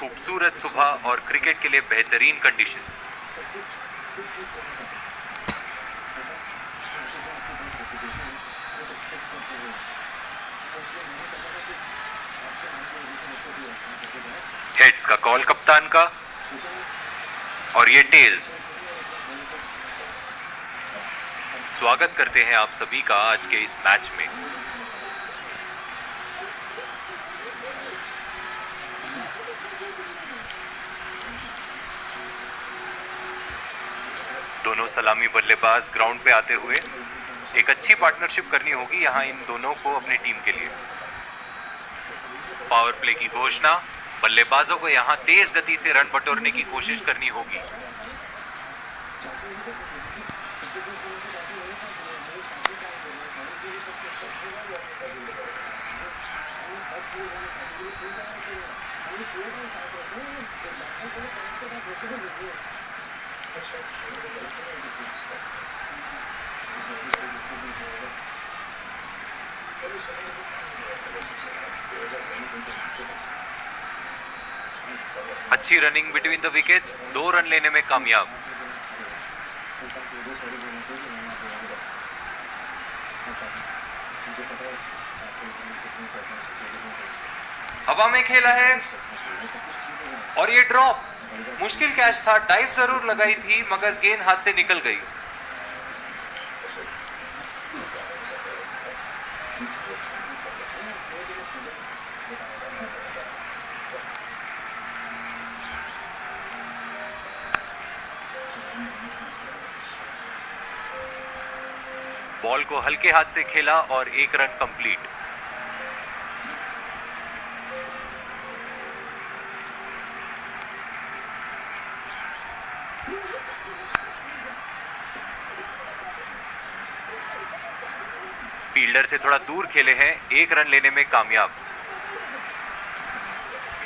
खूबसूरत सुबह और क्रिकेट के लिए बेहतरीन कंडीशंस। हेड्स का कॉल कप्तान का और ये टेल्स। स्वागत करते हैं आप सभी का आज के इस मैच में। दोनों सलामी बल्लेबाज ग्राउंड पे आते हुए एक अच्छी पार्टनरशिप करनी होगी यहां इन दोनों को अपनी टीम के लिए। पावर प्ले की घोषणा। बल्लेबाजों को यहां तेज गति से रन बटोरने की कोशिश करनी होगी। अच्छी running between the wickets, 2 run लेने में कामयाब। हवा में खेला है और ये ड्रॉप। मुश्किल कैच था, डाइव जरूर लगाई थी मगर गेंद हाथ से निकल गई। बॉल को हल्के हाथ से खेला और 1 रन कंप्लीट। फील्डर से थोड़ा दूर खेले हैं, 1 रन लेने में कामयाब।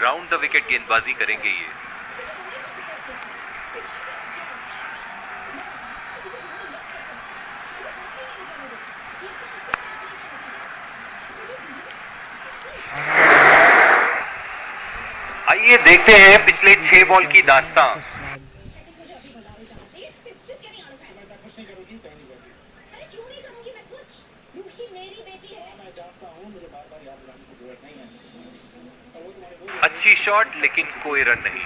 राउंड द विकेट गेंदबाजी करेंगे ये। आइए देखते हैं पिछले 6 बॉल की दास्तां। अच्छी शॉट लेकिन कोई रन नहीं।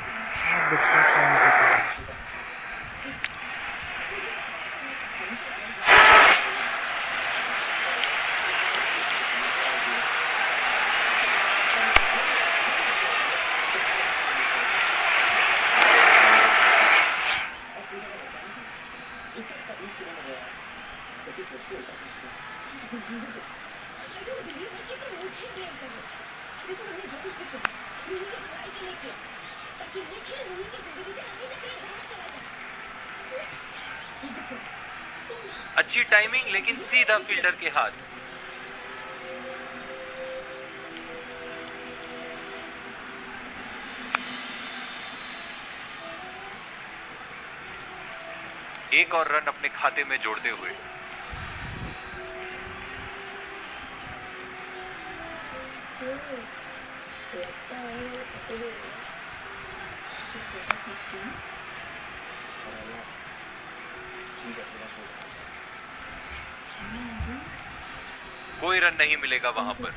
अच्छी टाइमिंग लेकिन सीधा फील्डर के हाथ। एक और रन अपने खाते में जोड़ते हुए। कोई रन नहीं मिलेगा वहां पर।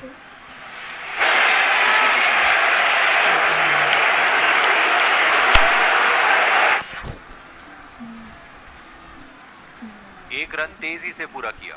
एक रन तेजी से पूरा किया।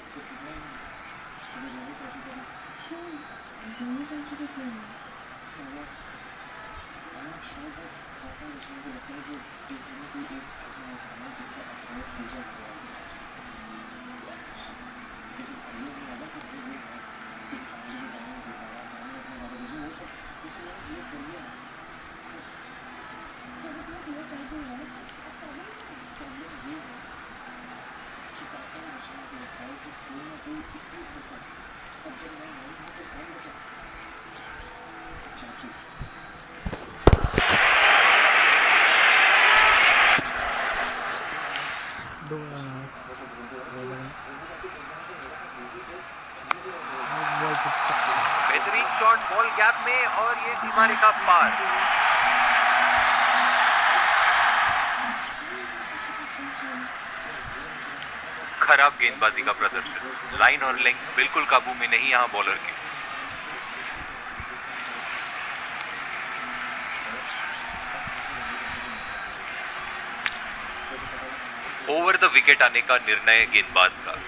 बेहतरीन शॉट बॉल गैप में और ये सीमा रेखा पार। खराब गेंदबाजी का प्रदर्शन। लाइन और लेंथ बिल्कुल काबू में नहीं यहाँ बॉलर के। ओवर द विकेट आने का निर्णय गेंदबाज का।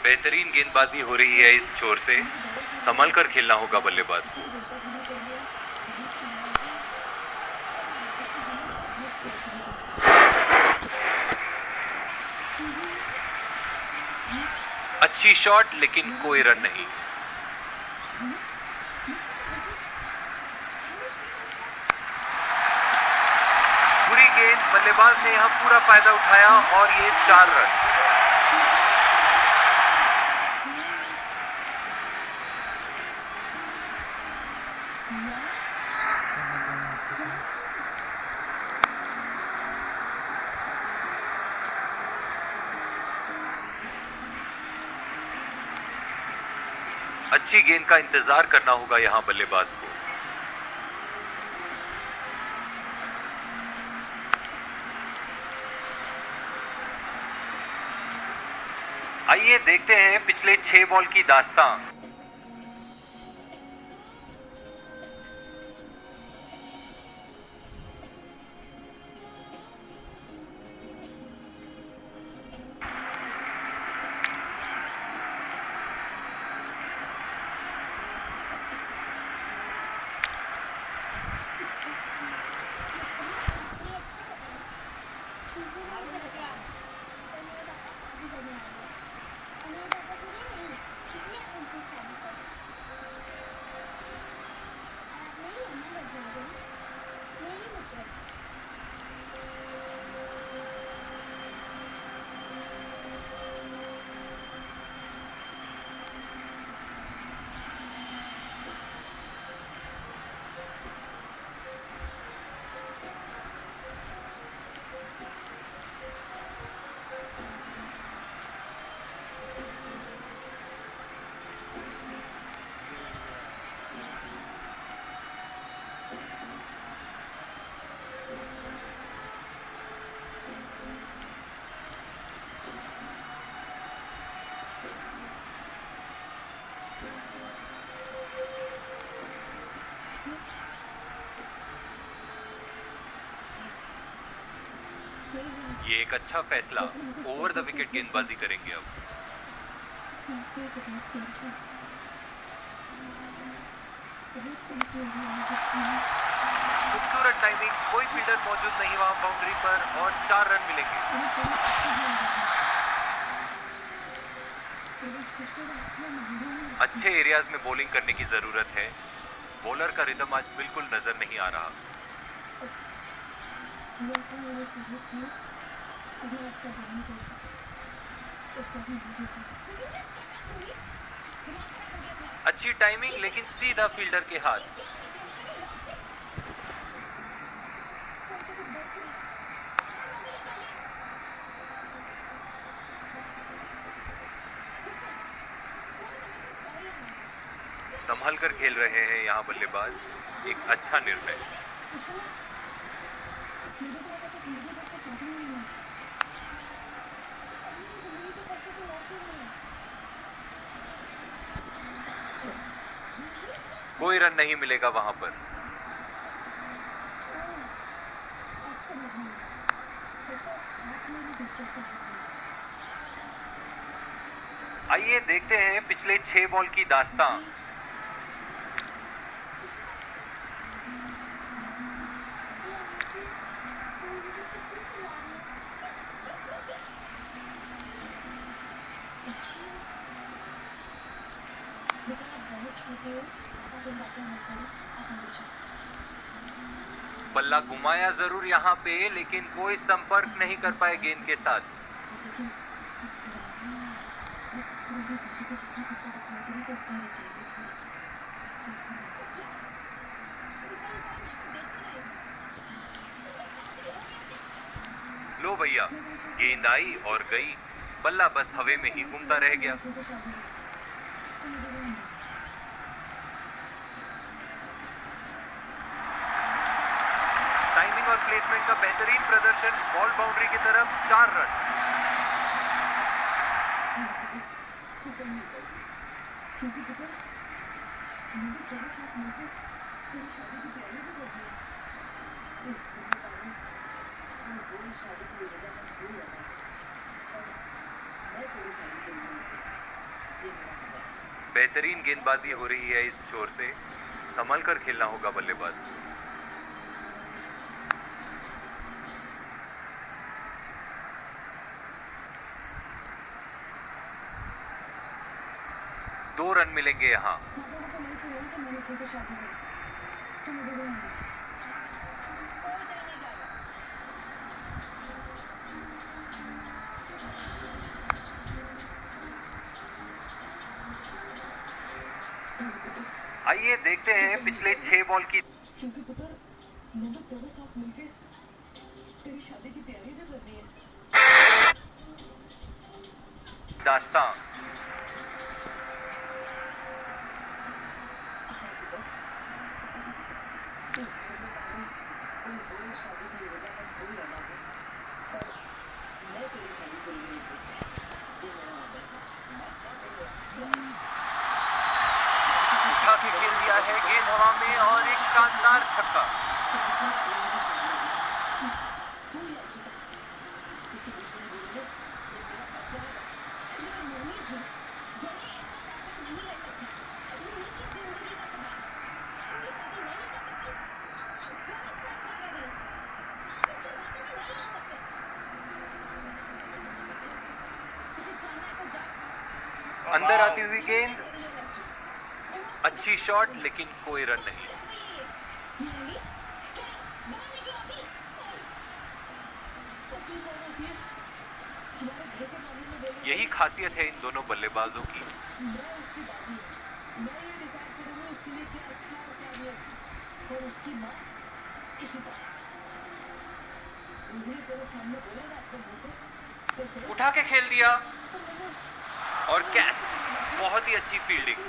बेहतरीन गेंदबाजी हो रही है इस छोर से, संभल कर खेलना होगा बल्लेबाज को। अच्छी शॉट लेकिन कोई रन नहीं। बुरी गेंद, बल्लेबाज ने यहां पूरा फायदा उठाया और ये 4 रन। अच्छी गेंद का इंतजार करना होगा यहां बल्लेबाज को। आइए देखते हैं पिछले 6 बॉल की दास्तां। ये एक अच्छा फैसला, ओवर द विकेट गेंदबाजी करेंगे अब। खूबसूरत टाइमिंग, कोई फील्डर मौजूद नहीं वहां बाउंड्री पर और 4 रन मिलेंगे। अच्छे एरियाज में बॉलिंग करने की जरूरत है। बॉलर का रिदम आज बिल्कुल नजर नहीं आ रहा। अच्छी टाइमिंग लेकिन सीधा फील्डर के हाथ। संभल कर खेल रहे हैं यहाँ बल्लेबाज, एक अच्छा निर्णय। कोई रन नहीं मिलेगा वहां पर। आइए देखते हैं पिछले 6 बॉल की दास्तां। बल्ला घुमाया जरूर यहाँ पे, लेकिन कोई संपर्क नहीं कर पाए गेंद के साथ। लो भैया, गेंद आई और गई, बल्ला बस हवा में ही घूमता रह गया। टाइमिंग और प्लेसमेंट का बेहतरीन प्रदर्शन, बॉल बाउंड्री की तरफ, 4 रन। बेहतरीन गेंदबाजी हो रही है इस छोर से, संभल कर खेलना होगा बल्लेबाज को। दो रन मिलेंगे यहाँ। आइए देखते हैं पिछले 6 बॉल की। क्योंकि पुत्र हम लोग तेरे साथ मिलके तेरी शादी की तैयारी जो करनी है। दास्तां उठा के खेल दिया है, गेंद हवा में और एक शानदार छक्का। अंदर आती हुई गेंद, अच्छी शॉट, लेकिन कोई रन नहीं। यही खासियत है इन दोनों बल्लेबाजों की। उठा के खेल दिया और कैच, बहुत ही अच्छी फील्डिंग।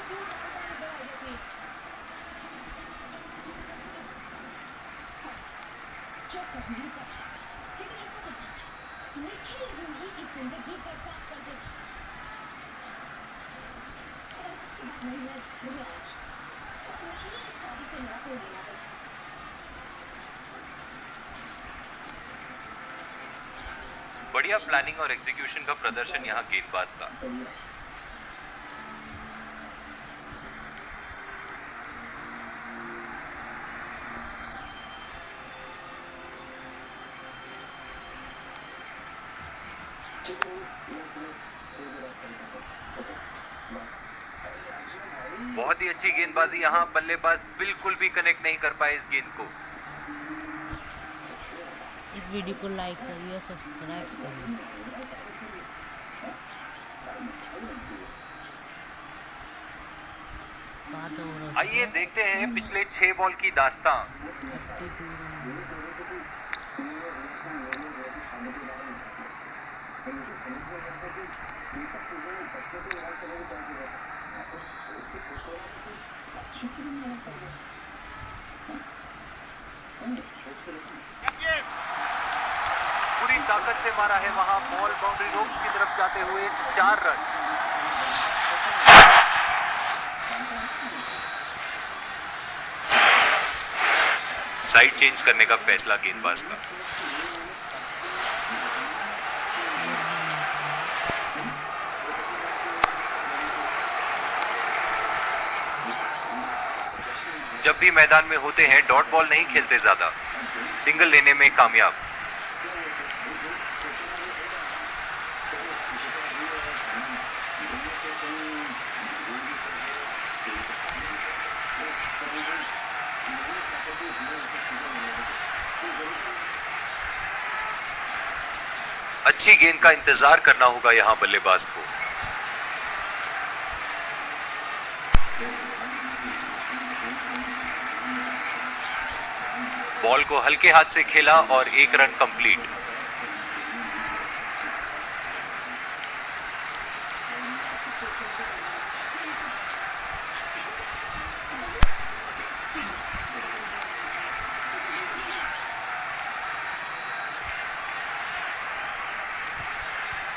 बढ़िया प्लानिंग और एग्जीक्यूशन का प्रदर्शन यहाँ गेंदबाज का। बहुत ही अच्छी गेंदबाजी यहाँ, बल्लेबाज बिल्कुल भी कनेक्ट नहीं कर पाए इस गेंद को। इस वीडियो को लाइक करिए, सब्सक्राइब करिए। आइए देखते हैं पिछले 6 बॉल की दास्तां। पूरी ताकत से मारा है वहां, बॉल बाउंड्री रोप्स की तरफ जाते हुए, 4 रन। साइड चेंज करने का फैसला गेंदबाज का। जब भी मैदान में होते हैं डॉट बॉल नहीं खेलते ज्यादा, सिंगल लेने में कामयाब। अच्छी गेंद का इंतजार करना होगा यहां बल्लेबाज को। बॉल को हल्के हाथ से खेला और 1 रन कंप्लीट।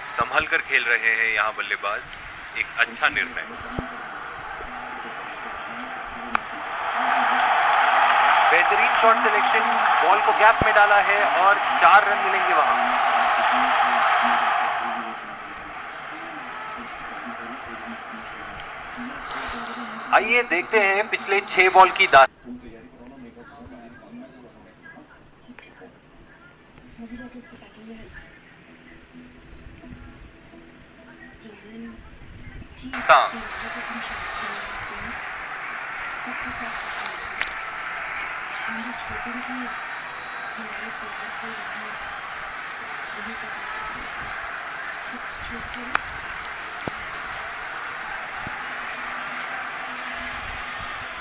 संभल कर खेल रहे हैं यहाँ बल्लेबाज, एक अच्छा निर्णय। बेहतरीन शॉट सिलेक्शन, बॉल को गैप में डाला है और 4 रन मिलेंगे वहां। आइए देखते हैं पिछले 6 बॉल की दास्तान।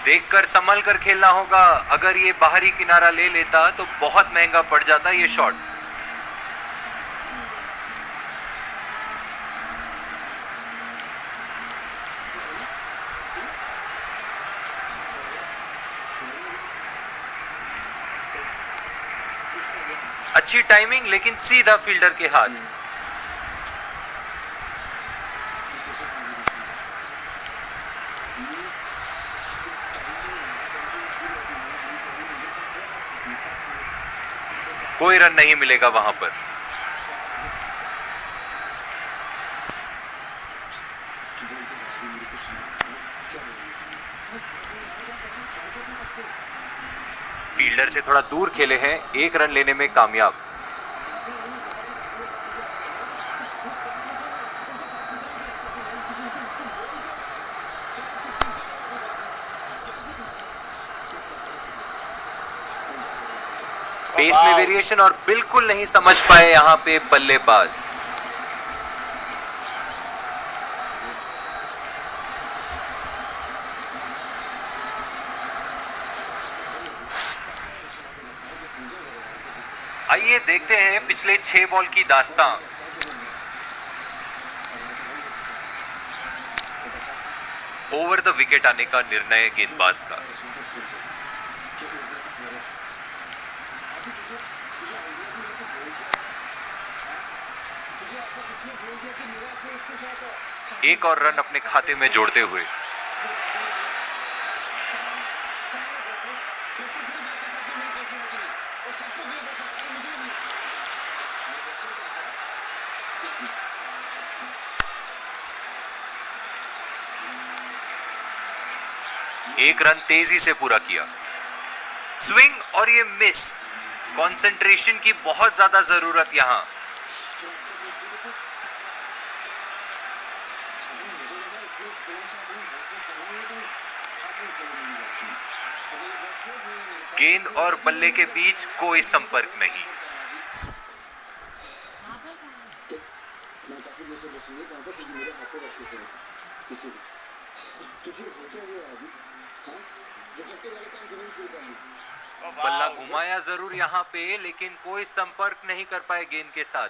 देखकर संभल कर खेलना होगा, अगर ये बाहरी किनारा ले लेता तो बहुत महंगा पड़ जाता ये शॉट। अच्छी टाइमिंग लेकिन सीधा फील्डर के हाथ। कोई रन नहीं मिलेगा वहां पर। फील्डर से थोड़ा दूर खेले हैं, 1 रन लेने में कामयाब। पेस में वेरिएशन और बिल्कुल नहीं समझ पाए यहां पे बल्लेबाज। आइए देखते हैं पिछले 6 बॉल की दास्तान। ओवर द विकेट आने का निर्णय गेंदबाज का। एक और रन अपने खाते में जोड़ते हुए एक रन तेजी से पूरा किया। स्विंग और ये मिस, कंसंट्रेशन की बहुत ज्यादा जरूरत यहां। गेंद और बल्ले के बीच कोई संपर्क नहीं। बल्ला घुमाया जरूर यहां पे, लेकिन कोई संपर्क नहीं कर पाए गेंद के साथ।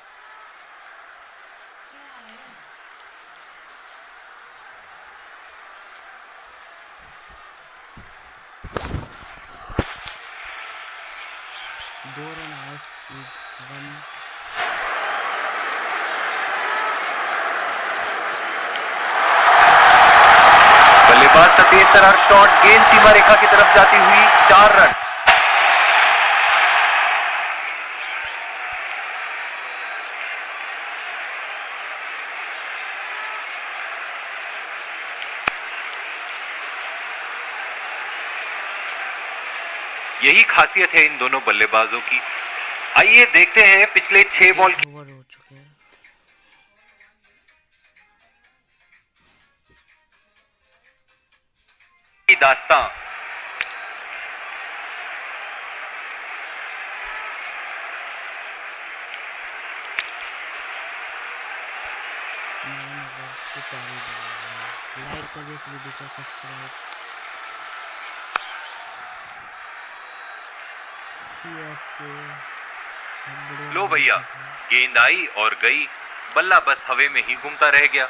दो रन हाई स्पीड रन। बल्लेबाज का तेज तर्रार शॉट, गेंद सीमा रेखा की तरफ जाती हुई 4 रन। यही खासियत है इन दोनों बल्लेबाजों की। आइए देखते हैं पिछले 6 बॉल की ओवर हो चुके हैं। दास्तान। लाइक करिए इस वीडियो को, सब्सक्राइब। सीएसके लो भैया, गेंद आई और गई, बल्ला बस हवा में ही घूमता रह गया।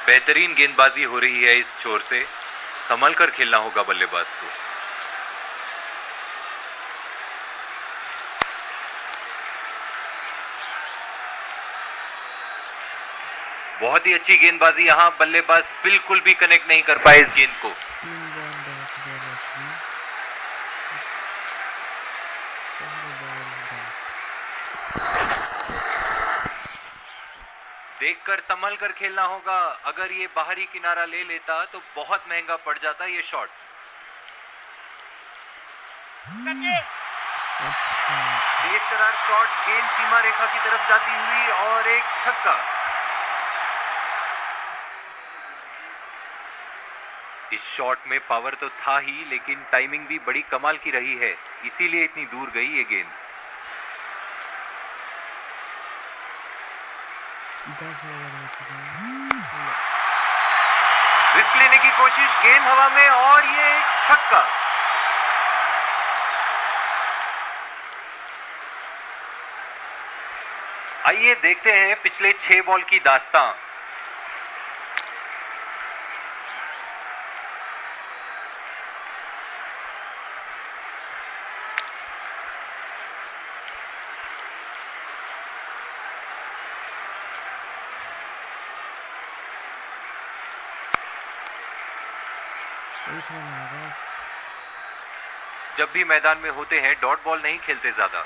बेहतरीन गेंदबाजी हो रही है इस छोर से, संभल कर खेलना होगा बल्लेबाज को। बहुत ही अच्छी गेंदबाजी, यहां बल्लेबाज बिल्कुल भी कनेक्ट नहीं कर पाए इस गेंद को। 3 बॉल डॉट बॉल उसकी 4 बॉल डॉट। देखकर संभल कर खेलना होगा, अगर ये बाहरी किनारा ले लेता तो बहुत महंगा पड़ जाता ये शॉट। तेज तर्रार शॉट, गेंद सीमा रेखा की तरफ जाती हुई और एक छक्का। इस शॉट में पावर तो था ही, लेकिन टाइमिंग भी बड़ी कमाल की रही है, इसीलिए इतनी दूर गई ये गेंद। 10 ओवर हो चुके हैं। रिस्क लेने की कोशिश, गेंद हवा में और ये एक छक्का। आइए देखते हैं पिछले 6 बॉल की दास्तां। एक रन आ गया। जब भी मैदान में होते हैं डॉट बॉल नहीं खेलते ज्यादा,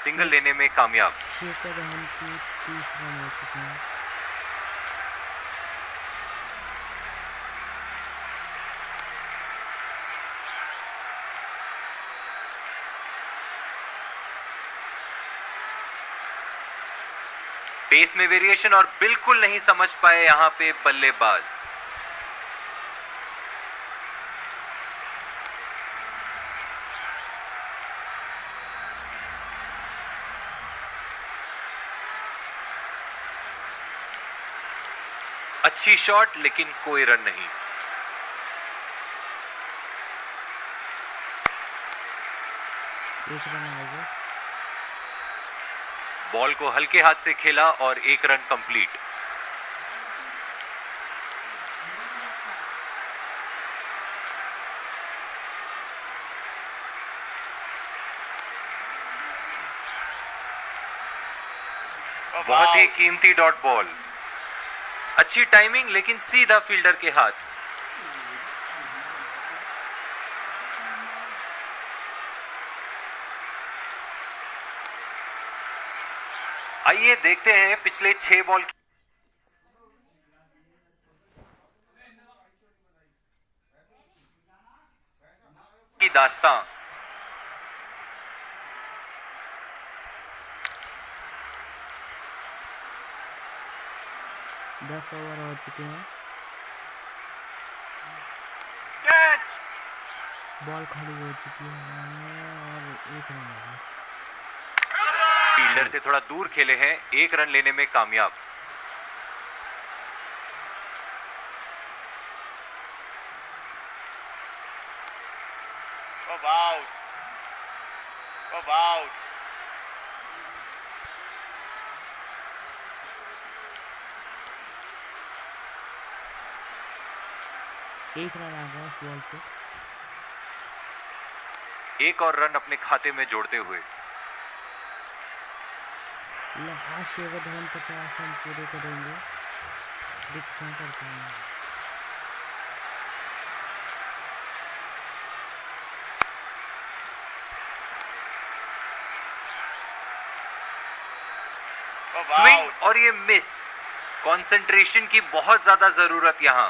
सिंगल लेने में कामयाब। शेखर धवन की 30 रन हो चुके हैं। पेस में वेरिएशन और बिल्कुल नहीं समझ पाए यहां पे बल्लेबाज। अच्छी शॉट, लेकिन कोई रन नहीं। एक रन आ गया। बॉल को हल्के हाथ से खेला और एक रन कंप्लीट। बहुत ही कीमती डॉट बॉल, अच्छी टाइमिंग, लेकिन सीधा फील्डर के हाथ। आइए देखते हैं पिछले 6 बॉल की दास्तां। 10 ओवर हो चुके हैं। बॉल खड़ी हो चुकी है और एक रन आ गया। फील्डर से थोड़ा दूर खेले हैं, एक रन लेने में कामयाब। एक रन आ गया इस बॉल पे। एक और रन अपने खाते में जोड़ते हुए आज शेखर धवन 50 रन पूरे करेंगे, दिखते हैं करते हैं। स्विंग और ये मिस, कंसंट्रेशन की बहुत ज्यादा जरूरत यहां।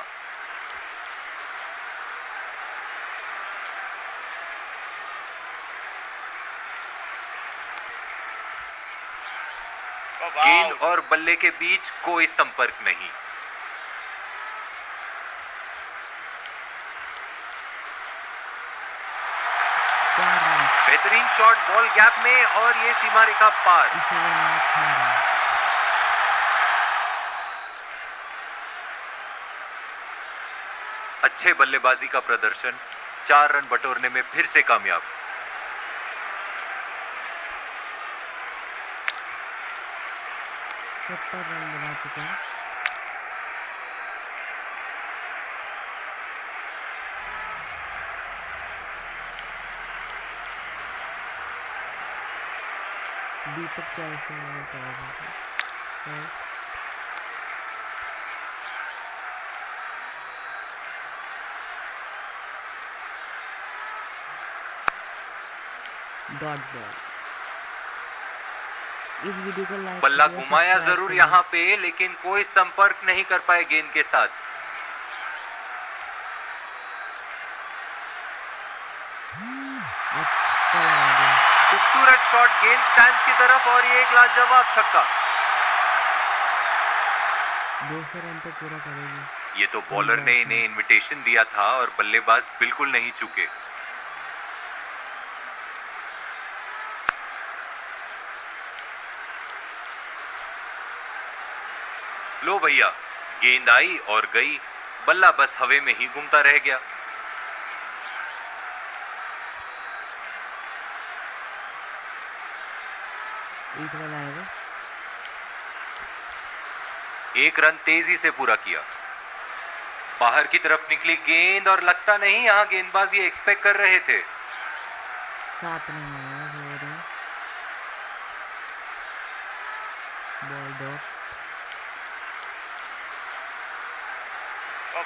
गेंद और बल्ले के बीच कोई संपर्क नहीं। बेहतरीन क्लीन शॉट बॉल गैप में और ये सीमा रेखा पार। इसे बनाना अच्छा रहा। अच्छे बल्लेबाजी का प्रदर्शन, 4 रन बटोरने में फिर से कामयाब। सत्तर रन बना चुके हैं। दीपक चाय से डॉट बॉल। इस वीडियो को लाइक बल्ला घुमाया जरूर यहाँ पे, लेकिन कोई संपर्क नहीं कर पाए गेंद के साथ। खूबसूरत शॉट गेंद स्टैंड्स की तरफ और ये एक लाजवाब छक्का। 200 रन तो पूरा करेगी। ये तो बॉलर ने इन्हें इनविटेशन दिया था और बल्लेबाज बिल्कुल नहीं चूके। लो भैया, गेंद आई और गई, बल्ला बस हवा में ही घूमता रह गया। एक रन आएगा। 1 रन तेजी से पूरा किया। बाहर की तरफ निकली गेंद और लगता नहीं यहाँ गेंदबाज ये एक्सपेक्ट कर रहे थे। 7 रन आया ओवर में। Ball dot.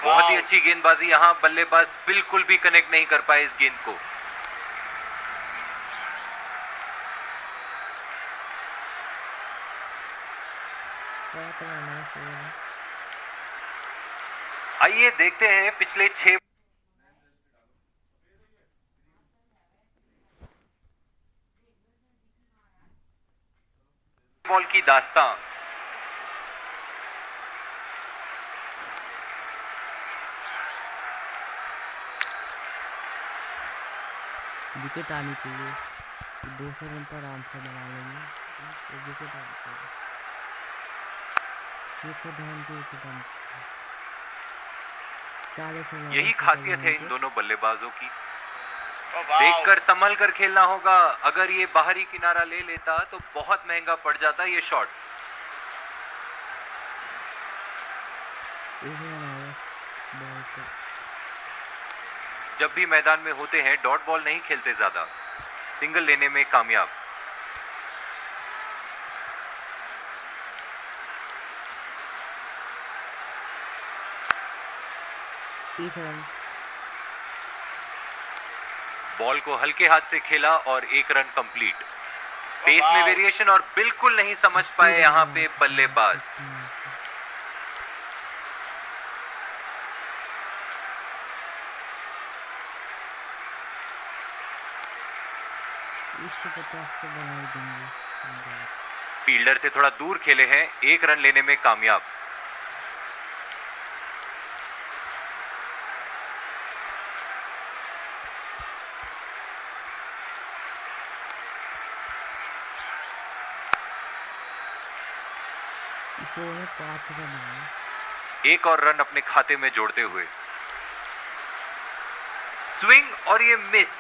बहुत ही अच्छी गेंदबाजी, यहाँ बल्लेबाज बिल्कुल भी कनेक्ट नहीं कर पाए इस गेंद को। आइए देखते हैं पिछले 6 बॉल की दास्तां। विकेट आनी चाहिए, 200 रन तो आराम से बना लेंगे। विकेट आनी चाहिए। यही खासियत है इन दोनों बल्लेबाजों की। देखकर संभल कर खेलना होगा। अगर ये बाहरी किनारा ले लेता तो बहुत महंगा पड़ जाता ये शॉट। जब भी मैदान में होते हैं डॉट बॉल नहीं खेलते ज्यादा, सिंगल लेने में कामयाब। बॉल को हल्के हाथ से खेला और 1 रन कंप्लीट। पेस में वेरिएशन और बिल्कुल नहीं समझ पाए यहाँ पे बल्लेबाज। फील्डर से थोड़ा दूर खेले हैं, 1 रन लेने में कामयाब। इस ओवर में 5 रन आए। 1 और रन अपने खाते में जोड़ते हुए स्विंग और ये मिस।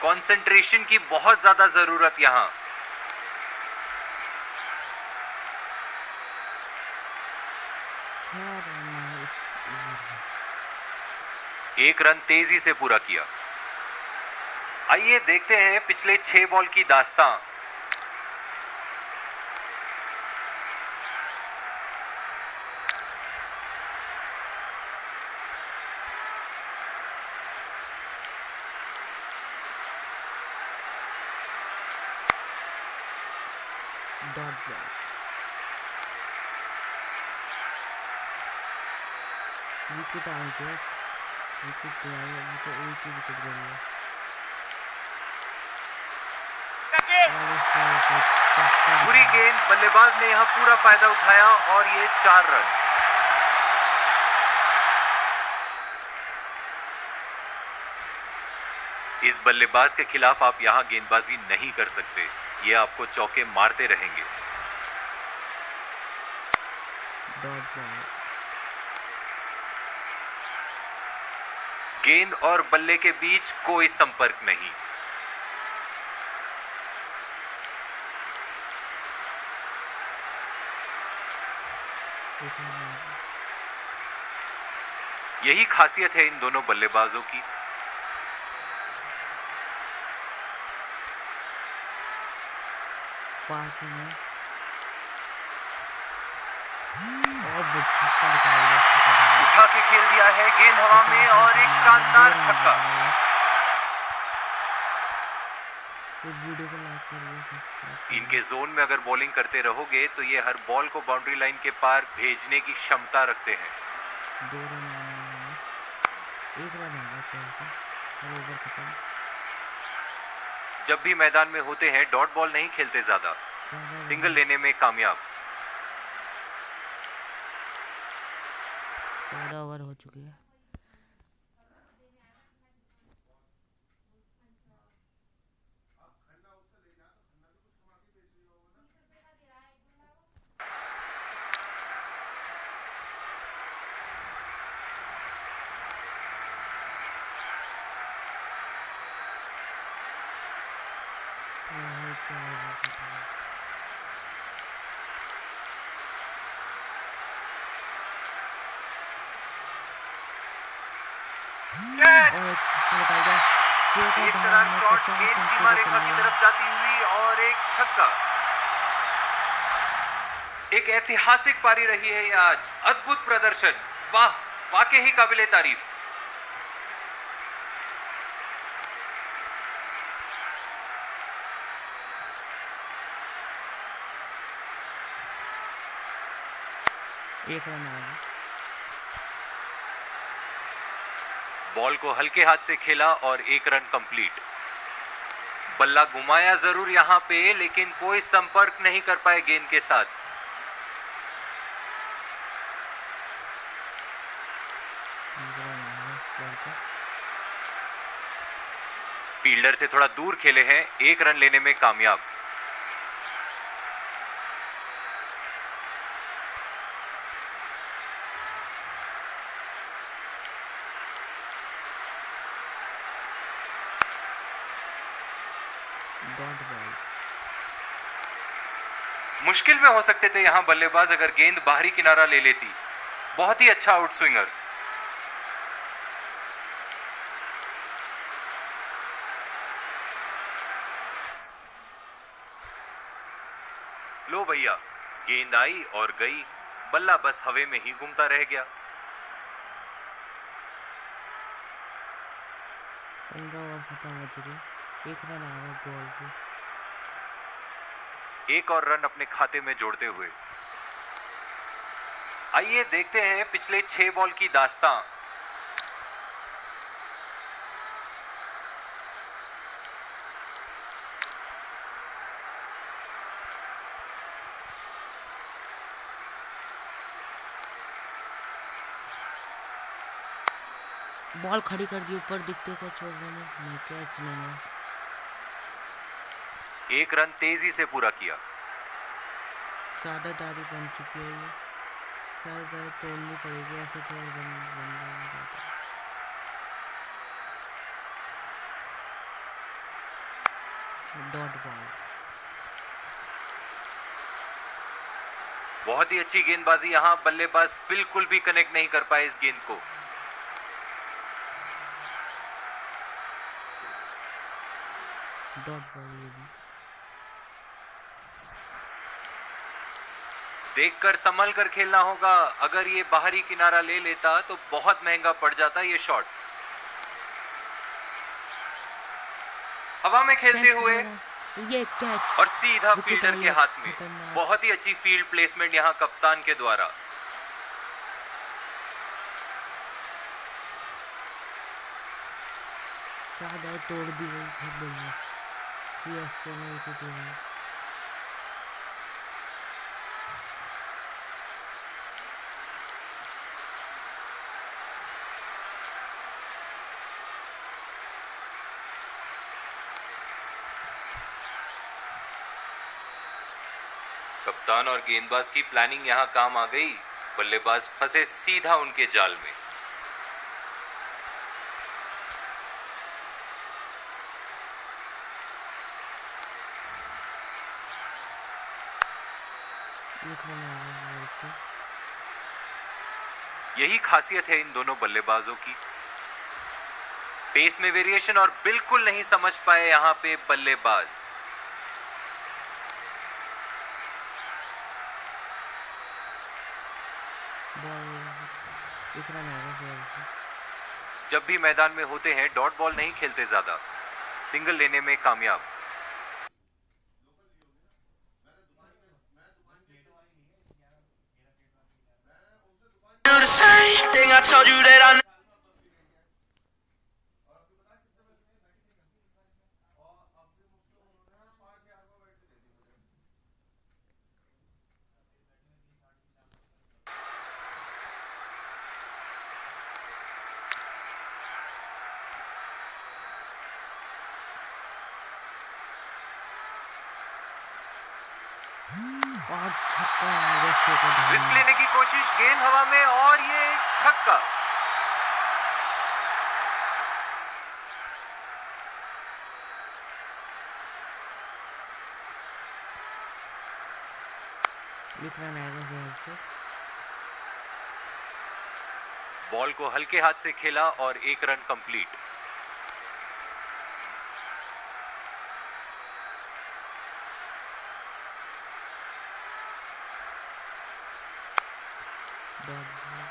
कंसंट्रेशन की बहुत ज्यादा जरूरत यहां। 1 रन तेजी से पूरा किया। आइए देखते हैं पिछले 6 बॉल की दास्तां। Dot ball. विकेट आ गया। विकेट पे आई, अभी तो एक ही विकेट गई है। बुरी गेंद, बल्लेबाज ने यहां पूरा फायदा उठाया और ये 4 रन। इस बल्लेबाज के खिलाफ आप यहाँ गेंदबाजी नहीं कर सकते, ये आपको चौके मारते रहेंगे। Dot ball. गेंद और बल्ले के बीच कोई संपर्क नहीं। यही खासियत है इन दोनों बल्लेबाजों की। पास में और छक्का निकाल दिया। उठा के खेल दिया है, गेंद हवा में और एक शानदार छक्का। इस वीडियो को लाइक करिए। इनके जोन में अगर बॉलिंग करते रहोगे तो ये हर बॉल को बाउंड्री लाइन के पार भेजने की क्षमता रखते हैं। 2 रन आने हैं, 1 रन आएगा खेल का और ओवर खत्म। जब भी मैदान में होते हैं डॉट बॉल नहीं खेलते ज्यादा, सिंगल लेने में कामयाब। 14 ओवर हो चुकी है। इस तरह शॉट गेंद सीमा रेखा की तरफ जाती हुई और एक छक्का। एक ऐतिहासिक पारी रही है ये आज। अद्भुत प्रदर्शन, वाह, वाकई ही काबिले तारीफ। एक रन आएगा। बॉल को हल्के हाथ से खेला और 1 रन कंप्लीट। बल्ला घुमाया जरूर यहां पे, लेकिन कोई संपर्क नहीं कर पाए गेंद के साथ। फील्डर से थोड़ा दूर खेले हैं, 1 रन लेने में कामयाब। मुश्किल में हो सकते थे यहां बल्लेबाज अगर गेंद बाहरी किनारा ले लेती। बहुत ही अच्छा आउट स्विंगर। लो भैया, गेंद आई और गई, बल्ला बस हवा में ही घूमता रह गया। 15 ओवर खत्म हो चुके। 1 रन आ रहा बॉल पे। 1 और रन अपने खाते में जोड़ते हुए आइए देखते हैं पिछले 6 बॉल की दास्तां। बॉल खड़ी कर दी, ऊपर दिखते थे छोड़ नहीं, कैच नहीं है। 1 रन तेजी से पूरा किया। ज़्यादा दारी बन चुकी है ये, शायद तोड़नी पड़ेगी, ऐसे तो बन जाएगा। Dot ball. बहुत ही अच्छी गेंदबाजी यहां, बल्लेबाज बिल्कुल भी कनेक्ट नहीं कर पाए इस गेंद को। Dot ball. देखकर संभल कर खेलना होगा, अगर ये बाहरी किनारा ले लेता तो बहुत महंगा पड़ जाता ये शॉट। हवा में खेलते हुए ये कैच और सीधा फील्डर के हाथ में। बहुत ही अच्छी फील्ड प्लेसमेंट यहां कप्तान के द्वारा। शायद तोड़ दी गई। कप्तान और गेंदबाज की प्लानिंग यहाँ काम आ गई। बल्लेबाज फंसे सीधा उनके जाल में। एक रन आ गया बॉल पे। यही खासियत है इन दोनों बल्लेबाजों की, पेस में वेरिएशन, और बिल्कुल नहीं समझ पाए यहाँ पे बल्लेबाज। बॉल एक रन आ गया बॉल पे। जब भी मैदान में होते हैं डॉट बॉल नहीं खेलते ज्यादा, सिंगल लेने में कामयाब। Do the same thing I told you that I और छक्का आ गया 6 का धावा। रिस्क लेने की कोशिश, गेंद हवा में, और ये एक छक्का। एक रन आ गया बॉल पे। बॉल को हल्के हाथ से खेला और एक run complete. Dot ball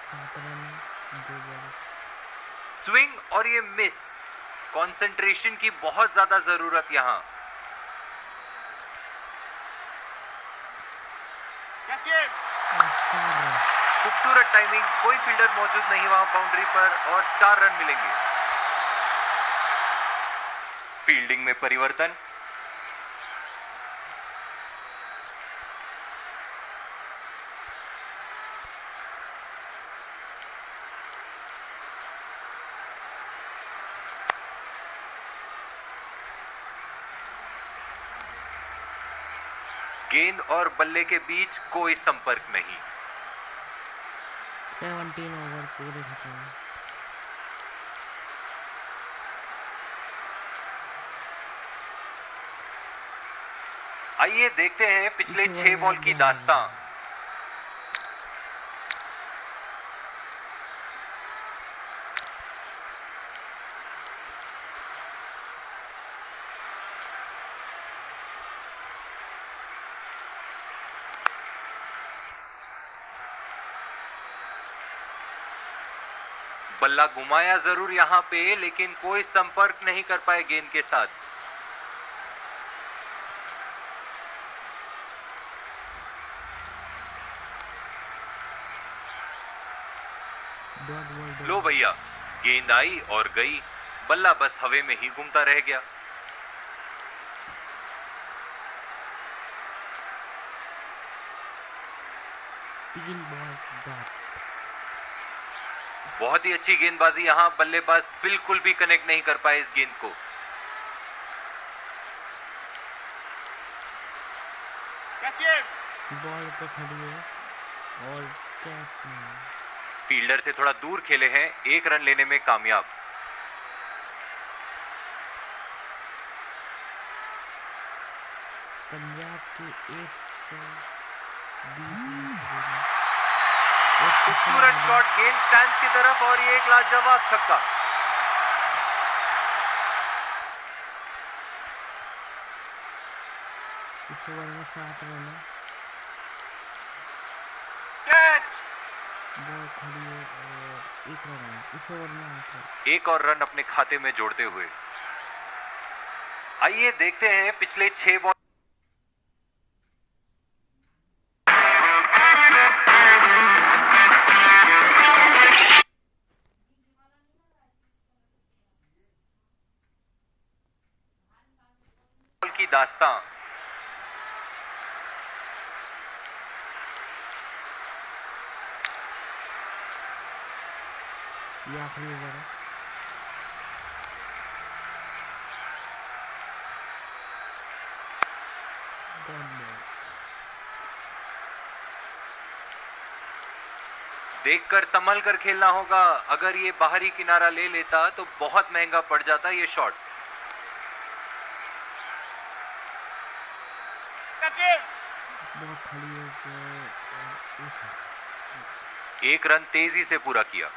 7 run 2 ball. Swing और ये मिस, कंसंट्रेशन की बहुत ज्यादा जरूरत यहां। और 4 रन। खूबसूरत टाइमिंग, कोई फील्डर मौजूद नहीं वहां बाउंड्री पर, और 4 रन मिलेंगे। फील्डिंग में परिवर्तन, गेंद और बल्ले के बीच कोई संपर्क नहीं। 17 ओवर पूरे खत्म। आइए देखते हैं पिछले 6 बॉल की दास्तां। बल्ला घुमाया जरूर यहां पे, लेकिन कोई संपर्क नहीं कर पाए गेंद के साथ। डॉट बॉल लो भैया, गेंद आई और गई, बल्ला बस हवा में ही घूमता रह गया। तीन बॉल डॉट। बहुत ही अच्छी गेंदबाजी यहां, बल्लेबाज बिल्कुल भी कनेक्ट नहीं कर पाए इस गेंद को। बॉल पे खड़ी है और कैच में। फील्डर से थोड़ा दूर खेले हैं, 1 रन लेने में कामयाब। पंजाब के 120 खूबसूरत शॉट, गेंद स्टैंड्स की तरफ, और ये एक लाजवाब छक्का। इस ओवर में 7 रन है। बॉल खड़ी है और 1 रन है। इस ओवर में 8 रन। एक और रन अपने खाते में जोड़ते हुए। आइए देखते हैं पिछले 6 बॉल। की दास्तां। ये आखिरी ओवर है। डॉट बॉल देखकर संभल कर खेलना होगा। अगर ये बाहरी किनारा ले लेता तो बहुत महंगा पड़ जाता ये शॉट। बहुत खड़ी है और एक रन तेजी से पूरा किया।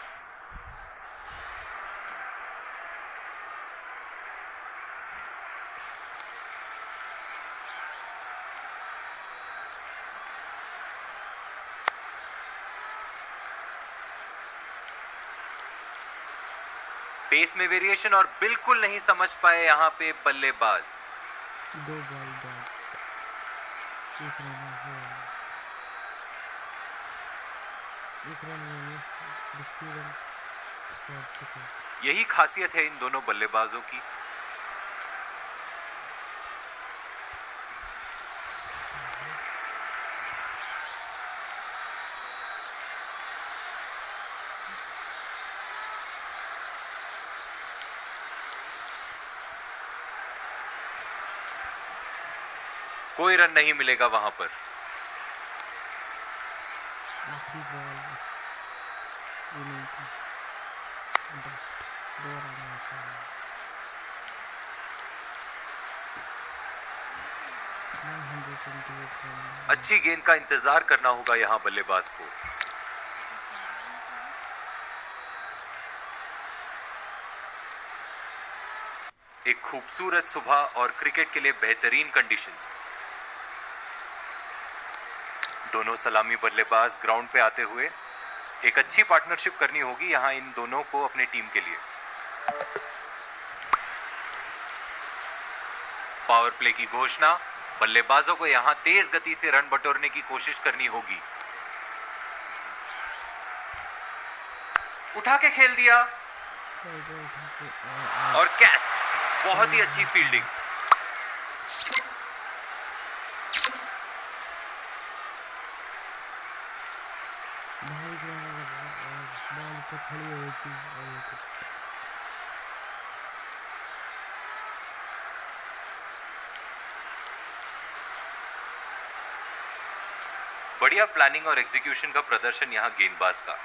पेस में वेरिएशन और बिल्कुल नहीं समझ पाए यहाँ पे बल्लेबाज। 2 बॉल डॉट, 1 रन है, 1 रन लेने 2 रन प्राप्त कर। यही खासियत है इन दोनों बल्लेबाजों की। कोई रन नहीं मिलेगा वहां पर। आखिरी बॉल ये नहीं थी, डॉट 2 रन आता है। 128 रन। अच्छी गेंद का इंतजार करना होगा यहां बल्लेबाज को। एक खूबसूरत सुबह और क्रिकेट के लिए बेहतरीन कंडीशंस। दोनों सलामी बल्लेबाज ग्राउंड पे आते हुए एक अच्छी पार्टनरशिप करनी होगी यहां इन दोनों को अपने टीम के लिए। पावर प्ले की घोषणा। बल्लेबाजों को यहां तेज गति से रन बटोरने की कोशिश करनी होगी। उठा के खेल दिया और कैच। बहुत ही अच्छी फील्डिंग। बाहरी किनारा लगा और बॉल पे खड़ी हुई थी और बढ़िया प्लानिंग और एग्जीक्यूशन का प्रदर्शन यहां गेंदबाज का।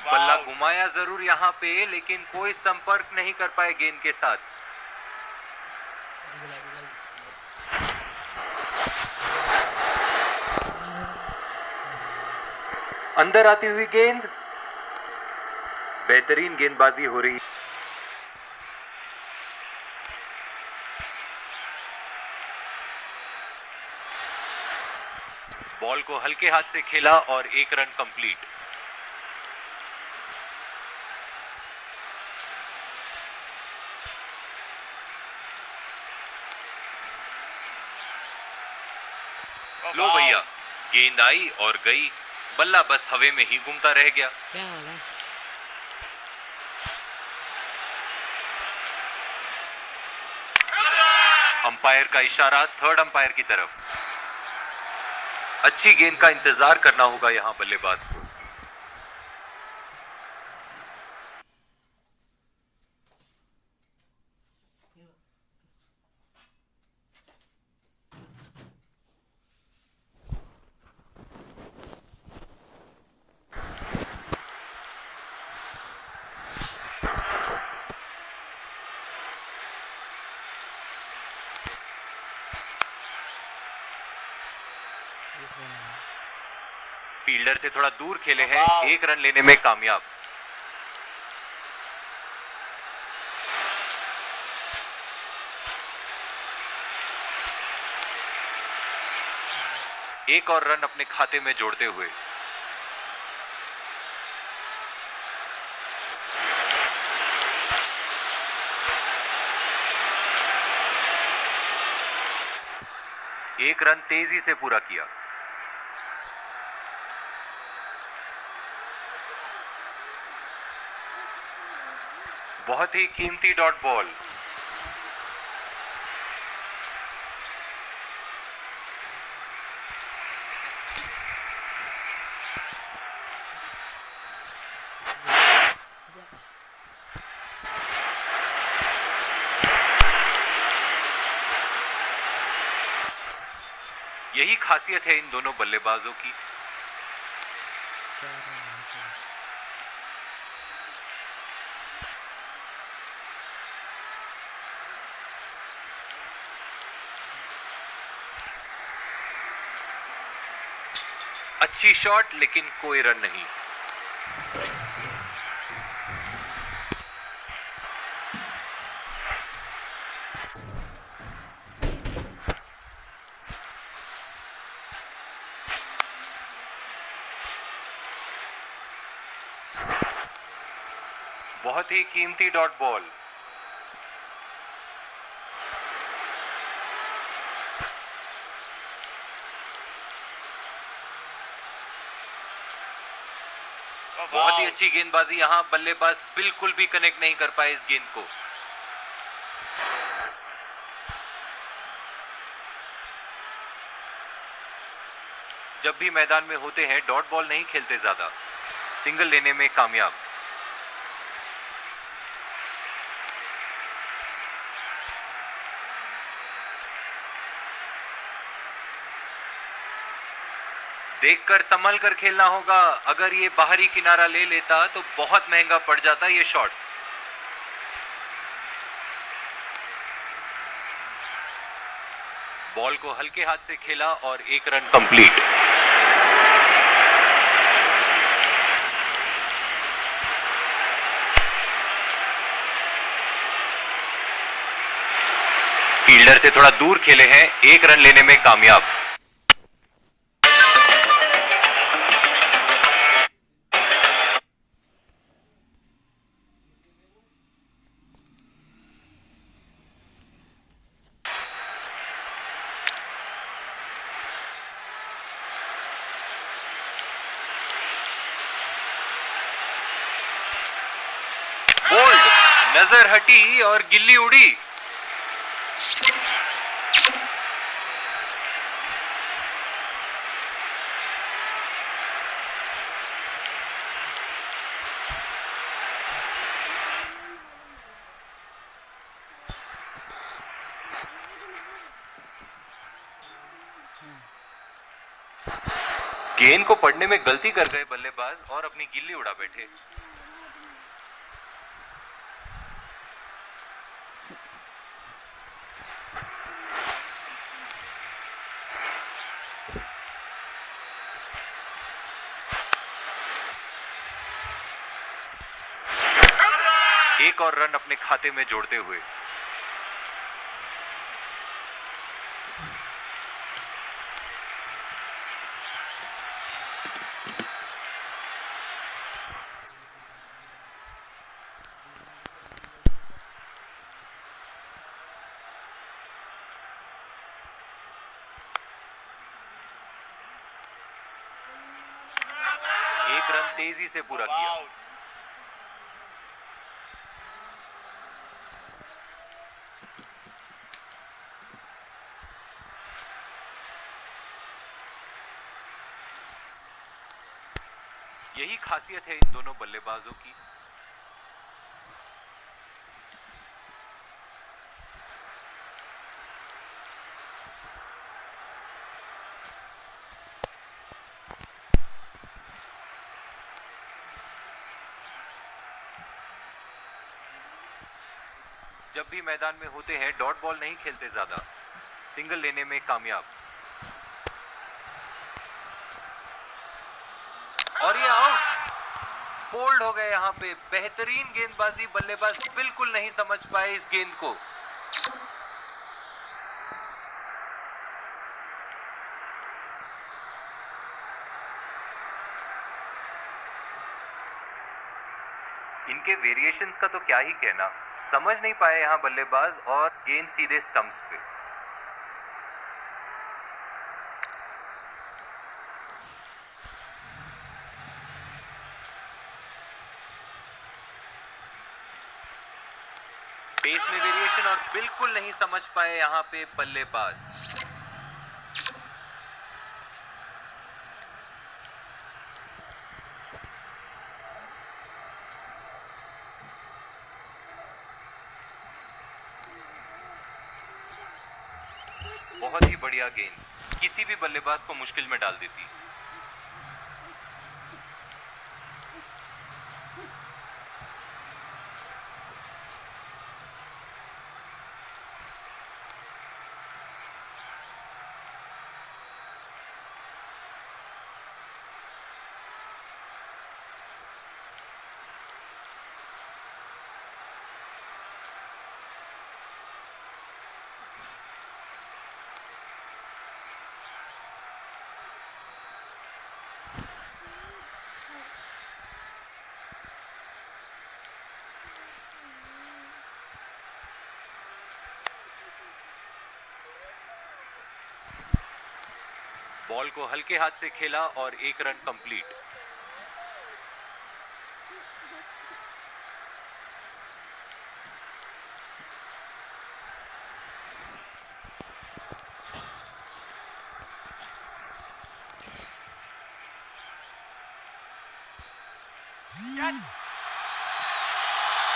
बल्ला घुमाया जरूर यहां पे, लेकिन कोई संपर्क नहीं कर पाए गेंद के साथ। अंदर आती हुई गेंद। बेहतरीन गेंदबाजी हो रही। बॉल को हल्के हाथ से खेला और 1 रन कंप्लीट। लो भैया, गेंद आई और गई। बल्ला बस हवा में ही घूमता रह गया। क्या हो रहा है? अंपायर का इशारा थर्ड अंपायर की तरफ। अच्छी गेंद का इंतजार करना होगा यहां बल्लेबाज को। फील्डर से थोड़ा दूर खेले हैं, 1 रन लेने में कामयाब। एक और रन अपने खाते में जोड़ते हुए एक रन तेजी से पूरा किया। बहुत ही कीमती डॉट बॉल। यही खासियत है इन दोनों बल्लेबाजों की। क्या रहा है तो। अच्छी शॉट लेकिन कोई रन नहीं। बहुत ही कीमती डॉट बॉल। बहुत ही अच्छी गेंदबाजी, यहां बल्लेबाज बिल्कुल भी कनेक्ट नहीं कर पाए इस गेंद को। जब भी मैदान में होते हैं डॉट बॉल नहीं खेलते ज्यादा, सिंगल लेने में कामयाब। देखकर संभल कर खेलना होगा, अगर ये बाहरी किनारा ले लेता तो बहुत महंगा पड़ जाता ये शॉट। बॉल को हल्के हाथ से खेला और एक रन कंप्लीट। फील्डर से थोड़ा दूर खेले हैं, एक रन लेने में कामयाब। बोल्ड, नजर हटी और गिल्ली उड़ी। गेंद को पड़ने में गलती कर गए बल्लेबाज और अपनी गिल्ली उड़ा बैठे। एक और रन अपने खाते में जोड़ते हुए। एक रन तेजी से पूरा किया। यही खासियत है इन दोनों बल्लेबाजों की। जब भी मैदान में होते हैं डॉट बॉल नहीं खेलते ज्यादा, सिंगल लेने में कामयाब। और ये आउट। बोल्ड हो गए यहां पे। बेहतरीन गेंदबाजी, बल्लेबाज बिल्कुल नहीं समझ पाए इस गेंद को। इनके वेरिएशंस का तो क्या ही कहना, समझ नहीं पाए यहां बल्लेबाज और गेंद सीधे स्टंप्स पे। पेस में वेरिएशन और बिल्कुल नहीं समझ पाए यहां पे बल्लेबाज। बहुत ही बढ़िया गेंद। किसी भी बल्लेबाज को मुश्किल में डाल देती। बॉल को हल्के हाथ से खेला और 1 रन कंप्लीट।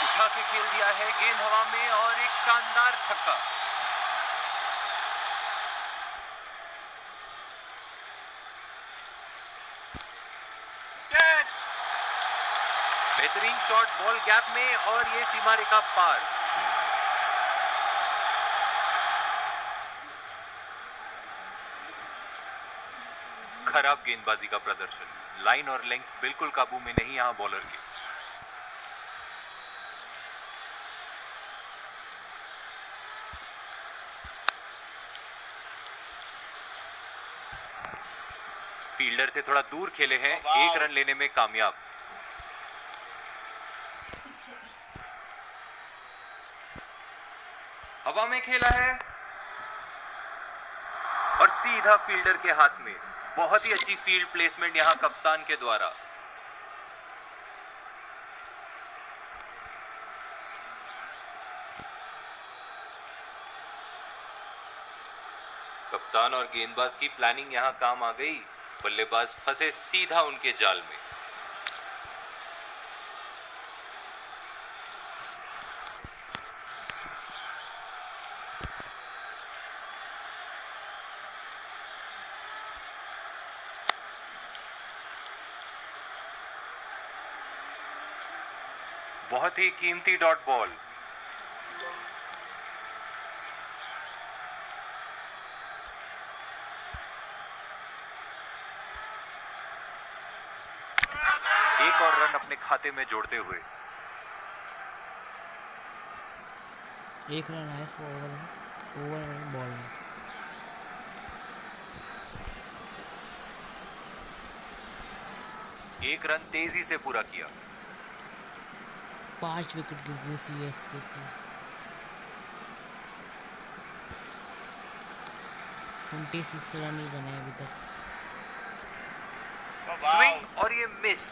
उठा के खेल दिया है, गेंद हवा में और एक शानदार छक्का। बेहतरीन शॉट बॉल गैप में और ये सीमा रेखा पार। खराब गेंदबाजी का प्रदर्शन, लाइन और लेंथ बिल्कुल काबू में नहीं यहां बॉलर के। फील्डर से थोड़ा दूर खेले हैं, 1 रन लेने में कामयाब। हवा में खेला है और सीधा फील्डर के हाथ में। बहुत ही अच्छी फील्ड प्लेसमेंट यहां कप्तान के द्वारा। कप्तान और गेंदबाज की प्लानिंग यहां काम आ गई। बल्लेबाज फंसे सीधा उनके जाल में। बहुत ही कीमती डॉट बॉल। एक और रन अपने खाते में जोड़ते हुए। 1 रन आया 100 ओवर बॉल में। एक रन तेजी से पूरा किया। 5 विकेट गिर गए सीएसके के। 26 रन ही बने अभी तक। स्विंग और ये मिस।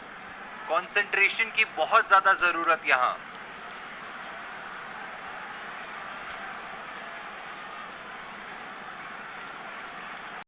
कंसंट्रेशन की बहुत ज्यादा जरूरत यहां।